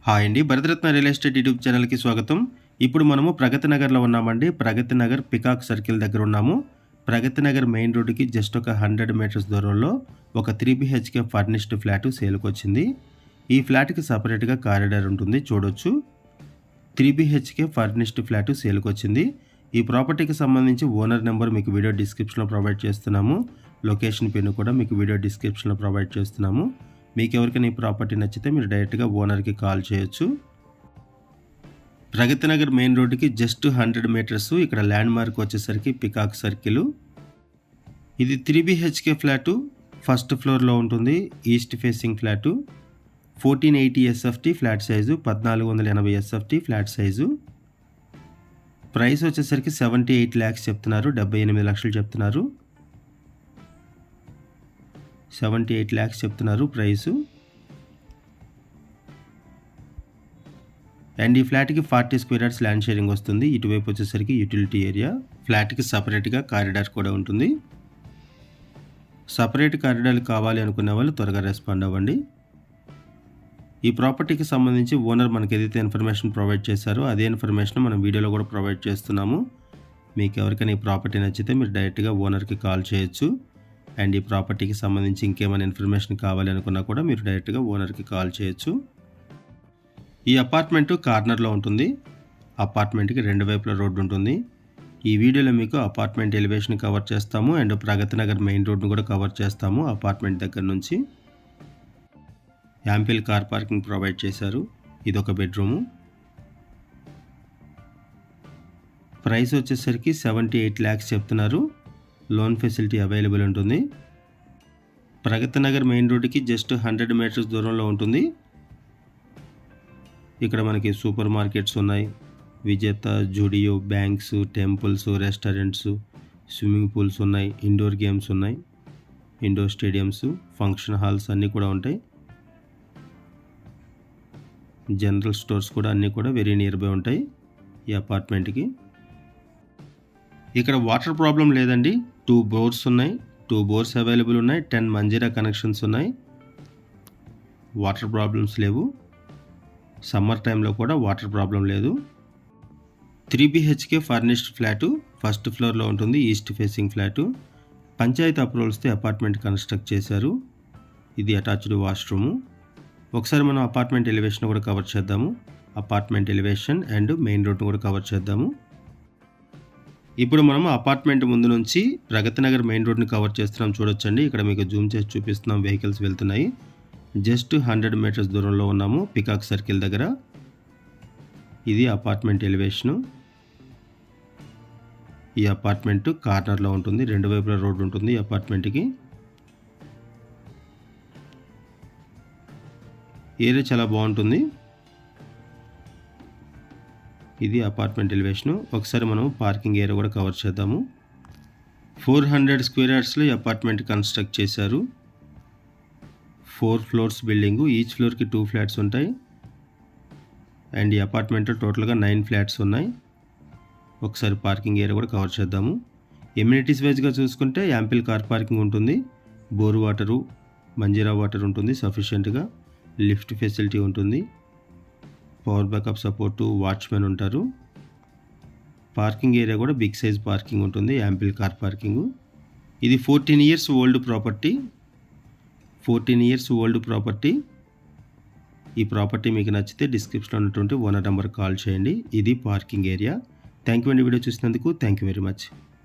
Hi అండి, Bharat Ratna real estate YouTube ఛానల్కి స్వాగతం. ఇప్పుడు మనము ప్రగతి నగర్లో ఉన్నామండి. ప్రగతి నగర్ పికాక్ సర్కిల్ దగ్గర ఉన్నాము. ప్రగతి నగర్ మెయిన్ రోడ్డుకి జస్ట్ ఒక 100 మీటర్స్ దూరంలో ఒక 3 BHK ఫర్నిష్డ్ ఫ్లాట్ సేల్కి వచ్చింది. ఈ ఫ్లాట్కి సపరేట్గా కారిడార్ ఉంటుంది, చూడొచ్చు. 3 BHK ఫర్నిష్డ్ ఫ్లాట్ సేల్కి వచ్చింది. ఈ ప్రాపర్టీకి సంబంధించి ఓనర్ నెంబర్ మీకు వీడియో డిస్క్రిప్షన్లో ప్రొవైడ్ చేస్తున్నాము. లొకేషన్ పిన్ కూడా మీకు వీడియో డిస్క్రిప్షన్లో ప్రొవైడ్ చేస్తున్నాము. మీకు ఎవరికైనా ఈ ప్రాపర్టీ నచ్చితే మీరు డైరెక్ట్గా ఓనర్కి కాల్ చేయొచ్చు. ప్రగతి నగర్ మెయిన్ రోడ్డుకి జస్ట్ 100 మీటర్స్. ఇక్కడ ల్యాండ్ మార్క్ వచ్చేసరికి పికాక్ సర్కిల్. ఇది 3 BHK ఫ్లాటు, ఫస్ట్ ఫ్లోర్లో ఉంటుంది. East facing flat. 1480 SFT flat size, 1480 SFT flat size. Price వచ్చేసరికి 78 lakhs చెప్తున్నారు, 78 లక్షలు చెప్తున్నారు. 78 lakhs చెప్తున్నారు ప్రైసు. అండ్ ఈ ఫ్లాట్కి 40 స్క్వేర్ యార్డ్స్ ల్యాండ్ షేరింగ్ వస్తుంది. ఇటువైపు వచ్చేసరికి యూటిలిటీ ఏరియా. ఫ్లాట్కి సపరేట్గా కారిడార్ కూడా ఉంటుంది. సపరేట్ కారిడార్ కావాలి అనుకునే వాళ్ళు త్వరగా రెస్పాండ్ అవ్వండి. ఈ ప్రాపర్టీకి సంబంధించి ఓనర్ మనకి ఏదైతే ఇన్ఫర్మేషన్ ప్రొవైడ్ చేశారో అదే ఇన్ఫర్మేషన్ మనం వీడియోలో కూడా ప్రొవైడ్ చేస్తున్నాము. మీకు ఎవరికైనా ఈ ప్రాపర్టీ నచ్చితే మీరు డైరెక్ట్గా ఓనర్కి కాల్ చేయొచ్చు. అండ్ ఈ ప్రాపర్టీకి సంబంధించి ఇంకేమైనా ఇన్ఫర్మేషన్ కావాలి అనుకున్నా కూడా మీరు డైరెక్ట్గా ఓనర్కి కాల్ చేయొచ్చు. ఈ అపార్ట్మెంటు కార్నర్లో ఉంటుంది. అపార్ట్మెంట్కి రెండు వైపుల రోడ్డు ఉంటుంది. ఈ వీడియోలో మీకు అపార్ట్మెంట్ ఎలివేషన్ కవర్ చేస్తాము అండ్ ప్రగతి నగర్ మెయిన్ రోడ్ను కూడా కవర్ చేస్తాము. అపార్ట్మెంట్ దగ్గర నుంచి యాంపిల్ కార్ పార్కింగ్ ప్రొవైడ్ చేశారు. ఇదొక బెడ్రూము. ప్రైస్ వచ్చేసరికి 78 lakhs చెప్తున్నారు. లోన్ ఫెసిలిటీ అవైలబుల్ ఉంటుంది. ప్రగతి నగర్ మెయిన్ రోడ్డుకి జస్ట్ 100 మీటర్స్ దూరంలో ఉంటుంది. ఇక్కడ మనకి సూపర్ మార్కెట్స్ ఉన్నాయి. Vijetha, Zudio, banks, temples, restaurants, swimming pools ఉన్నాయి. ఇండోర్ గేమ్స్ ఉన్నాయి. ఇండోర్ స్టేడియమ్స్, ఫంక్షన్ హాల్స్ అన్నీ కూడా ఉంటాయి. జనరల్ స్టోర్స్ కూడా అన్నీ కూడా వెరీ నియర్ బై ఉంటాయి ఈ అపార్ట్మెంట్కి. ఇక్కడ వాటర్ ప్రాబ్లం లేదండి. 2 బోర్స్ ఉన్నాయి. 2 బోర్స్ అవైలబుల్ ఉన్నాయి. 10 మంజీరా కనెక్షన్స్ ఉన్నాయి. వాటర్ ప్రాబ్లమ్స్ లేవు. సమ్మర్ టైంలో కూడా వాటర్ ప్రాబ్లం లేదు. 3 BHK ఫర్నిష్డ్ ఫ్లాటు, ఫస్ట్ ఫ్లోర్లో ఉంటుంది. East facing flat. పంచాయతీ అప్రూవల్స్తో అపార్ట్మెంట్ కన్స్ట్రక్ట్ చేశారు. ఇది అటాచ్డ్ వాష్రూము. ఒకసారి మనం అపార్ట్మెంట్ ఎలివేషన్ కూడా కవర్ చేద్దాము. అపార్ట్మెంట్ ఎలివేషన్ అండ్ మెయిన్ రోడ్ను కూడా కవర్ చేద్దాము. ఇప్పుడు మనం అపార్ట్మెంట్ ముందు నుంచి ప్రగతి నగర్ మెయిన్ రోడ్ని కవర్ చేస్తున్నాం, చూడొచ్చండి. ఇక్కడ మీకు జూమ్ చేసి చూపిస్తున్నాం. వెహికల్స్ వెళ్తున్నాయి. జస్ట్ 100 మీటర్స్ దూరంలో ఉన్నాము పికాక్ సర్కిల్ దగ్గర. ఇది అపార్ట్మెంట్ ఎలివేషను. ఈ అపార్ట్మెంట్ కార్నర్లో ఉంటుంది. రెండు వైపుల రోడ్డు ఉంటుంది ఈ అపార్ట్మెంట్కి. ఏరియా చాలా బాగుంటుంది. ఇది అపార్ట్మెంట్ ఎలివేషను. ఒకసారి మనం పార్కింగ్ ఏరియా కూడా కవర్ చేద్దాము. 400 స్క్వేర్ యార్డ్స్లో ఈ అపార్ట్మెంట్ కన్స్ట్రక్ట్ చేశారు. 4 ఫ్లోర్స్ బిల్డింగు. ఈచ్ ఫ్లోర్కి 2 ఫ్లాట్స్ ఉంటాయి. అండ్ ఈ అపార్ట్మెంట్లో టోటల్గా 9 ఫ్లాట్స్ ఉన్నాయి. ఒకసారి పార్కింగ్ ఏరియా కూడా కవర్ చేద్దాము. ఎమ్యూనిటీస్ వైజ్గా చూసుకుంటే యాంపిల్ కార్ పార్కింగ్ ఉంటుంది. బోర్ వాటరు, మంజీరా వాటర్ ఉంటుంది సఫిషియెంట్గా. లిఫ్ట్ ఫెసిలిటీ ఉంటుంది. పవర్ బ్యాకప్ సపోర్టు, వాచ్మెన్ ఉంటారు. పార్కింగ్ ఏరియా కూడా బిగ్ సైజ్ పార్కింగ్ ఉంటుంది. Ample car parking. ఇది 14 years old property. 14 years old property. ఈ ప్రాపర్టీ మీకు నచ్చితే డిస్క్రిప్షన్లో ఉన్నటువంటి ఓనర్ నెంబర్ కాల్ చేయండి. ఇది పార్కింగ్ ఏరియా. థ్యాంక్ యూ అండి వీడియో చూసినందుకు. Thank you very much.